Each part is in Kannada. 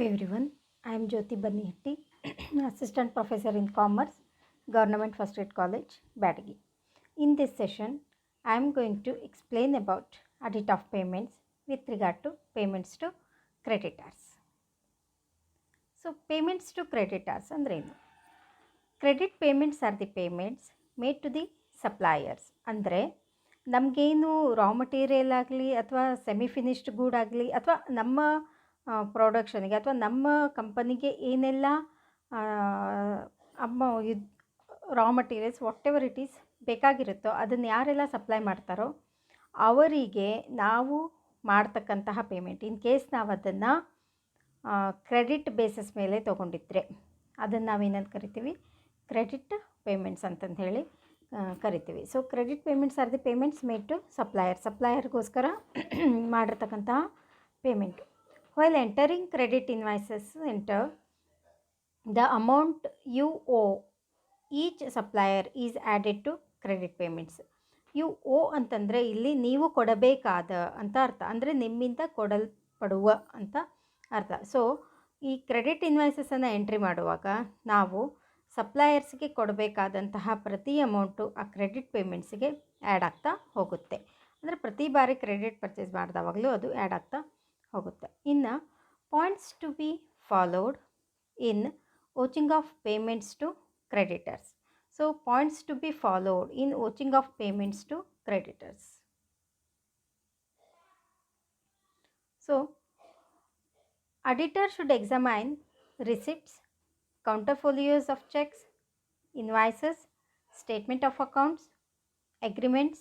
everyone, I am Jyoti Banihatti, Assistant Professor in Commerce, Government First Aid College, Badagi. In this session, I am going to explain about audit of payments with regard to payments to creditors. So, payments to creditors ಅಂದ್ರೇನು? Credit payments are the payments made to the suppliers. ಅಂದರೆ ನಮಗೇನು ರಾ ಮಟೀರಿಯಲ್ ಆಗಲಿ ಅಥವಾ ಸೆಮಿ ಫಿನಿಶ್ಡ್ ಗೂಡ್ ಆಗಲಿ ಅಥವಾ ನಮ್ಮ ಪ್ರೊಡಕ್ಷನ್ಗೆ ಅಥವಾ ನಮ್ಮ ಕಂಪನಿಗೆ ಏನೆಲ್ಲ ಇದು raw materials whatever it is ಬೇಕಾಗಿರುತ್ತೋ ಅದನ್ನು ಯಾರೆಲ್ಲ ಸಪ್ಲೈ ಮಾಡ್ತಾರೋ ಅವರಿಗೆ ನಾವು ಮಾಡ್ತಕ್ಕಂತಹ ಪೇಮೆಂಟ್. ಇನ್ ಕೇಸ್ ನಾವು ಅದನ್ನು ಕ್ರೆಡಿಟ್ ಬೇಸಿಸ್ ಮೇಲೆ ತೊಗೊಂಡಿದ್ರೆ ಅದನ್ನು ನಾವೇನಂತ ಕರಿತೀವಿ, ಕ್ರೆಡಿಟ್ ಪೇಮೆಂಟ್ಸ್ ಅಂತಂದು ಹೇಳಿ ಕರಿತೀವಿ. So credit payments are the payments made to ಸಪ್ಲೈಯರ್ಗೋಸ್ಕರ ಮಾಡಿರ್ತಕ್ಕಂತಹ payment. While entering credit invoices, enter the amount you owe each supplier is added to credit payments. You owe ಅಂತಂದರೆ ಇಲ್ಲಿ ನೀವು ಕೊಡಬೇಕಾದ ಅಂತ ಅರ್ಥ, ಅಂದರೆ ನಿಮ್ಮಿಂದ ಕೊಡಲ್ಪಡುವ ಅಂತ ಅರ್ಥ. ಸೊ ಈ ಕ್ರೆಡಿಟ್ ಇನ್ವಾಯ್ಸಸನ್ನು ಎಂಟ್ರಿ ಮಾಡುವಾಗ ನಾವು ಸಪ್ಲೈಯರ್ಸ್ಗೆ ಕೊಡಬೇಕಾದಂತಹ ಪ್ರತಿ ಅಮೌಂಟು ಆ ಕ್ರೆಡಿಟ್ ಪೇಮೆಂಟ್ಸಿಗೆ ಆ್ಯಡ್ ಆಗ್ತಾ ಹೋಗುತ್ತೆ. ಅಂದರೆ ಪ್ರತಿ ಬಾರಿ ಕ್ರೆಡಿಟ್ ಪರ್ಚೇಸ್ ಮಾಡಿದವಾಗಲೂ ಅದು ಆ್ಯಡ್ ಆಗ್ತಾ ಹೋಗುತ್ತೆ. ಇನ್ನು points to be followed in vouching of payments to creditors. So points to be followed in vouching of payments to creditors. So auditor should examine receipts, counterfolios of checks, invoices, statement of accounts, agreements,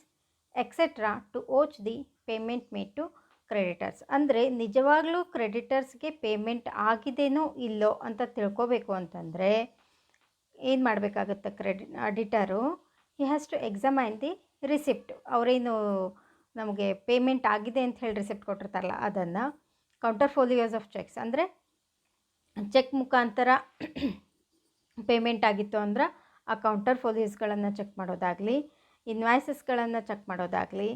etc. to watch the payment made to creditors. ಅಂದರೆ ನಿಜವಾಗ್ಲೂ ಕ್ರೆಡಿಟರ್ಸ್ಗೆ ಪೇಮೆಂಟ್ ಆಗಿದೆಯೋ ಇಲ್ಲೋ ಅಂತ ತಿಳ್ಕೊಬೇಕು ಅಂತಂದರೆ ಏನು ಮಾಡಬೇಕಾಗುತ್ತೆ, auditor he has to examine the receipt. ಅವರೇನು ನಮಗೆ ಪೇಮೆಂಟ್ ಆಗಿದೆ ಅಂತ ಹೇಳಿ ರಿಸಿಪ್ಟ್ ಕೊಟ್ಟಿರ್ತಾರಲ್ಲ ಅದನ್ನು, ಕೌಂಟರ್ಫೋಲಿಯೋಸ್ ಆಫ್ ಚೆಕ್ಸ್ ಅಂದರೆ ಚೆಕ್ ಮುಖಾಂತರ ಪೇಮೆಂಟ್ ಆಗಿತ್ತು ಅಂದ್ರೆ ಆ ಕೌಂಟರ್ಫೋಲಿಯೋಸ್ಗಳನ್ನು ಚೆಕ್ ಮಾಡೋದಾಗಲಿ, ಇನ್ವಾಯ್ಸಸ್ಗಳನ್ನು ಚೆಕ್ ಮಾಡೋದಾಗಲಿ,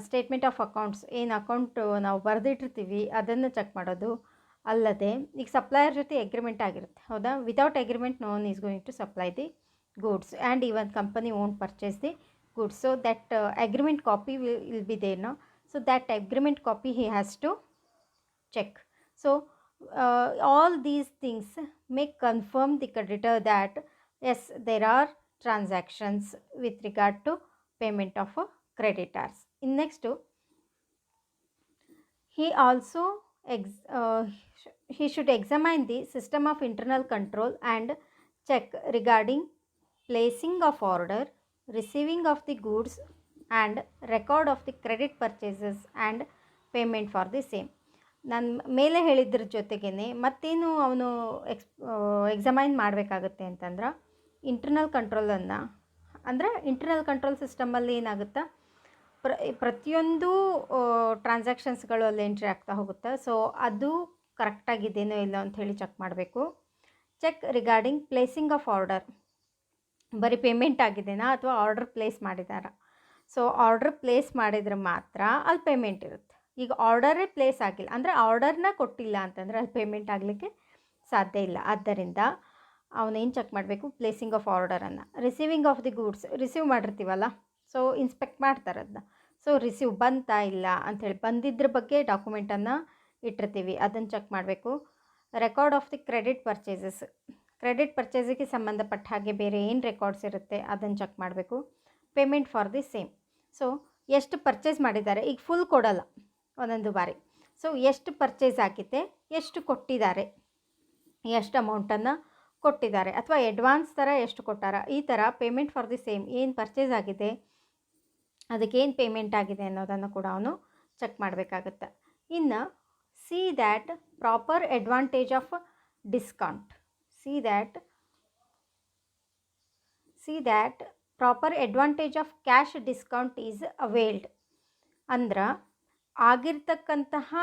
ಸ್ಟೇಟ್ಮೆಂಟ್ ಆಫ್ ಅಕೌಂಟ್ಸ್ ಏನು ಅಕೌಂಟು ನಾವು ಬರೆದಿಟ್ಟಿರ್ತೀವಿ ಅದನ್ನು ಚೆಕ್ ಮಾಡೋದು. ಅಲ್ಲದೆ ಈಗ ಸಪ್ಲೈಯರ್ ಜೊತೆ ಎಗ್ರಿಮೆಂಟ್ ಆಗಿರುತ್ತೆ, ಹೌದಾ? Without agreement no one is going to supply the goods and even company won't purchase the goods. So that agreement copy will be there now. So that agreement copy he has to check. So all these things may confirm the creditor that yes, there are transactions with regard to payment of creditors. In next, he also he should examine the system of internal control and check regarding placing of order, receiving of the goods and record of the credit purchases and payment for the same. ನಾನು ಮೇಲೆ ಹೇಳಿದ್ರ ಜೊತೆಗೇ ಮತ್ತೇನು ಅವನು ಎಕ್ಸಾಮೈನ್ ಮಾಡಬೇಕಾಗುತ್ತೆ ಅಂತಂದ್ರೆ ಇಂಟರ್ನಲ್ ಕಂಟ್ರೋಲನ್ನು. ಅಂದರೆ ಇಂಟರ್ನಲ್ ಕಂಟ್ರೋಲ್ ಸಿಸ್ಟಮಲ್ಲಿ ಏನಾಗುತ್ತೆ, ಪ್ರತಿಯೊಂದು ಟ್ರಾನ್ಸಾಕ್ಷನ್ಸ್ಗಳು ಅಲ್ಲಿ ಎಂಟ್ರಿ ಆಗ್ತಾ ಹೋಗುತ್ತೆ. ಸೊ ಅದು ಕರೆಕ್ಟಾಗಿದೆಯೋ ಇಲ್ಲೋ ಅಂಥೇಳಿ ಚೆಕ್ ಮಾಡಬೇಕು. Check regarding placing of order, ಬರೀ ಪೇಮೆಂಟ್ ಆಗಿದೆನಾ ಅಥವಾ ಆರ್ಡರ್ ಪ್ಲೇಸ್ ಮಾಡಿದಾರಾ. ಸೊ ಆರ್ಡರ್ ಪ್ಲೇಸ್ ಮಾಡಿದರೆ ಮಾತ್ರ ಅಲ್ಲಿ ಪೇಮೆಂಟ್ ಇರುತ್ತೆ. ಈಗ ಆರ್ಡರೇ ಪ್ಲೇಸ್ ಆಗಿಲ್ಲ ಅಂದರೆ ಆರ್ಡರ್ನ ಕೊಟ್ಟಿಲ್ಲ ಅಂತಂದರೆ ಅಲ್ಲಿ ಪೇಮೆಂಟ್ ಆಗಲಿಕ್ಕೆ ಸಾಧ್ಯ ಇಲ್ಲ. ಆದ್ದರಿಂದ ಅವನೇನು ಚೆಕ್ ಮಾಡಬೇಕು, ಪ್ಲೇಸಿಂಗ್ ಆಫ್ ಆರ್ಡರನ್ನು. Receiving of the goods, receive ಮಾಡಿರ್ತೀವಲ್ಲ, ಸೊ ಇನ್ಸ್ಪೆಕ್ಟ್ ಮಾಡ್ತಾರೆ ಅದನ್ನ. ಸೊ ರಿಸೀವ್ ಬಂತಾ ಇಲ್ಲ ಅಂಥೇಳಿ ಬಂದಿದ್ರ ಬಗ್ಗೆ ಡಾಕ್ಯುಮೆಂಟನ್ನು ಇಟ್ಟಿರ್ತೀವಿ, ಅದನ್ನು ಚೆಕ್ ಮಾಡಬೇಕು. Record of the credit purchases, credit ಪರ್ಚೇಸಿಗೆ ಸಂಬಂಧಪಟ್ಟ ಹಾಗೆ ಬೇರೆ ಏನು ರೆಕಾರ್ಡ್ಸ್ ಇರುತ್ತೆ ಅದನ್ನು ಚೆಕ್ ಮಾಡಬೇಕು. Payment for the same. So ಎಷ್ಟು ಪರ್ಚೇಸ್ ಮಾಡಿದ್ದಾರೆ, ಈಗ ಫುಲ್ ಕೊಡಲ್ಲ ಒಂದೊಂದು ಬಾರಿ. ಸೊ ಎಷ್ಟು ಪರ್ಚೇಸ್ ಆಗಿದೆ, ಎಷ್ಟು ಕೊಟ್ಟಿದ್ದಾರೆ, ಎಷ್ಟು ಅಮೌಂಟನ್ನು ಕೊಟ್ಟಿದ್ದಾರೆ ಅಥವಾ ಅಡ್ವಾನ್ಸ್ ಥರ ಎಷ್ಟು ಕೊಟ್ಟಾರ, ಈ ಥರ ಪೇಮೆಂಟ್ ಫಾರ್ ದಿ ಸೇಮ್ ಏನು ಪರ್ಚೇಸ್ ಆಗಿದೆ ಅದಕ್ಕೇನು ಪೇಮೆಂಟ್ ಆಗಿದೆ ಅನ್ನೋದನ್ನು ಕೂಡ ಅವನು ಚೆಕ್ ಮಾಡಬೇಕಾಗುತ್ತೆ. ಇನ್ನು see that proper advantage of discount, see that proper advantage of cash discount is availed. ಅಂದ್ರೆ ಆಗಿರ್ತಕ್ಕಂತಹ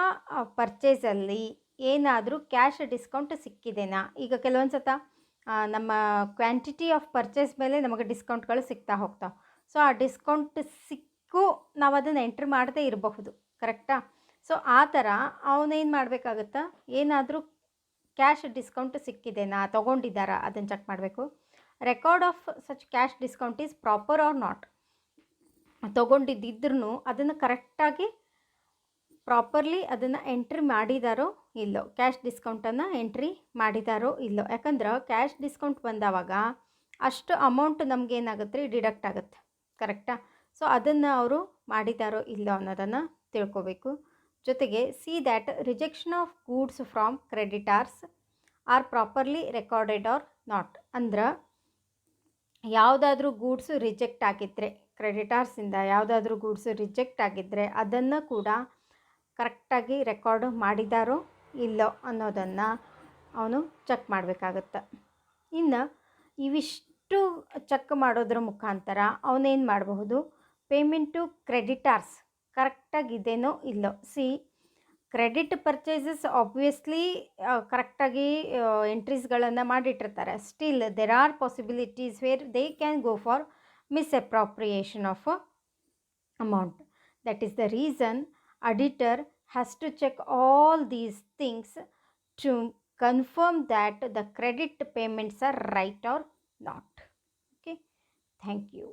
ಪರ್ಚೇಸಲ್ಲಿ ಏನಾದರೂ ಕ್ಯಾಶ್ ಡಿಸ್ಕೌಂಟ್ ಸಿಕ್ಕಿದೆನಾ. ಈಗ ಕೆಲವೊಂದು ಸತ ನಮ್ಮ ಕ್ವಾಂಟಿಟಿ ಆಫ್ ಪರ್ಚೇಸ್ ಮೇಲೆ ನಮಗೆ ಡಿಸ್ಕೌಂಟ್ಗಳು ಸಿಗ್ತಾ ಹೋಗ್ತಾವೆ. ಸೊ ಆ ಡಿಸ್ಕೌಂಟ್ ಸಿಕ್ಕು ನಾವು ಅದನ್ನು ಎಂಟ್ರಿ ಮಾಡದೇ ಇರಬಹುದು, ಕರೆಕ್ಟಾ? ಸೊ ಆ ಥರ ಅವನೇನು ಮಾಡಬೇಕಾಗುತ್ತಾ, ಏನಾದರೂ ಕ್ಯಾಶ್ ಡಿಸ್ಕೌಂಟ್ ಸಿಕ್ಕಿದೆನಾ, ತೊಗೊಂಡಿದ್ದಾರಾ ಅದನ್ನು ಚೆಕ್ ಮಾಡಬೇಕು. Record of such cash discount is proper or not. ತೊಗೊಂಡಿದ್ದಿದ್ರೂ ಅದನ್ನು ಕರೆಕ್ಟಾಗಿ ಪ್ರಾಪರ್ಲಿ ಅದನ್ನು ಎಂಟ್ರಿ ಮಾಡಿದಾರೋ ಇಲ್ಲೋ, ಕ್ಯಾಶ್ ಡಿಸ್ಕೌಂಟನ್ನು ಎಂಟ್ರಿ ಮಾಡಿದಾರೋ ಇಲ್ಲೋ. ಯಾಕಂದ್ರೆ ಕ್ಯಾಶ್ ಡಿಸ್ಕೌಂಟ್ ಬಂದವಾಗ ಅಷ್ಟು ಅಮೌಂಟ್ ನಮಗೇನಾಗುತ್ತೆ ರೀ, ಡಿಡಕ್ಟ್ ಆಗುತ್ತೆ. ಕರೆಕ್ಟಾ? ಸೊ ಅದನ್ನು ಅವರು ಮಾಡಿದಾರೋ ಇಲ್ಲೋ ಅನ್ನೋದನ್ನು ತಿಳ್ಕೊಬೇಕು. ಜೊತೆಗೆ see that rejection of goods from creditors are properly recorded or not. ಅಂದ್ರೆ ಯಾವುದಾದ್ರೂ ಗೂಡ್ಸು ರಿಜೆಕ್ಟ್ ಆಗಿದ್ದರೆ, ಕ್ರೆಡಿಟಾರ್ಸಿಂದ ಯಾವುದಾದ್ರೂ ಗೂಡ್ಸು ರಿಜೆಕ್ಟ್ ಆಗಿದ್ದರೆ ಅದನ್ನು ಕೂಡ ಕರೆಕ್ಟಾಗಿ ರೆಕಾರ್ಡ್ ಮಾಡಿದಾರೋ ಇಲ್ಲೋ ಅನ್ನೋದನ್ನು ಅವನು ಚೆಕ್ ಮಾಡಬೇಕಾಗತ್ತೆ. ಇನ್ನು ಇವಿಷ್ಟು ಚೆಕ್ ಮಾಡೋದ್ರ ಮುಖಾಂತರ ಅವನೇನು ಮಾಡಬಹುದು, ಪೇಮೆಂಟ್ ಟು ಕ್ರೆಡಿಟಾರ್ಸ್ ಕರೆಕ್ಟಾಗಿದೆಯೋ ಇಲ್ಲೋ. ಸಿ ಕ್ರೆಡಿಟ್ ಪರ್ಚೇಸಸ್ ಆಬ್ವಿಯಸ್ಲಿ ಕರೆಕ್ಟಾಗಿ ಎಂಟ್ರೀಸ್ಗಳನ್ನು ಮಾಡಿಟ್ಟಿರ್ತಾರೆ. Still there are possibilities where they can go for misappropriation of amount. That is the reason auditor has to check all these things to confirm that the credit payments are right or not. Okay, thank you.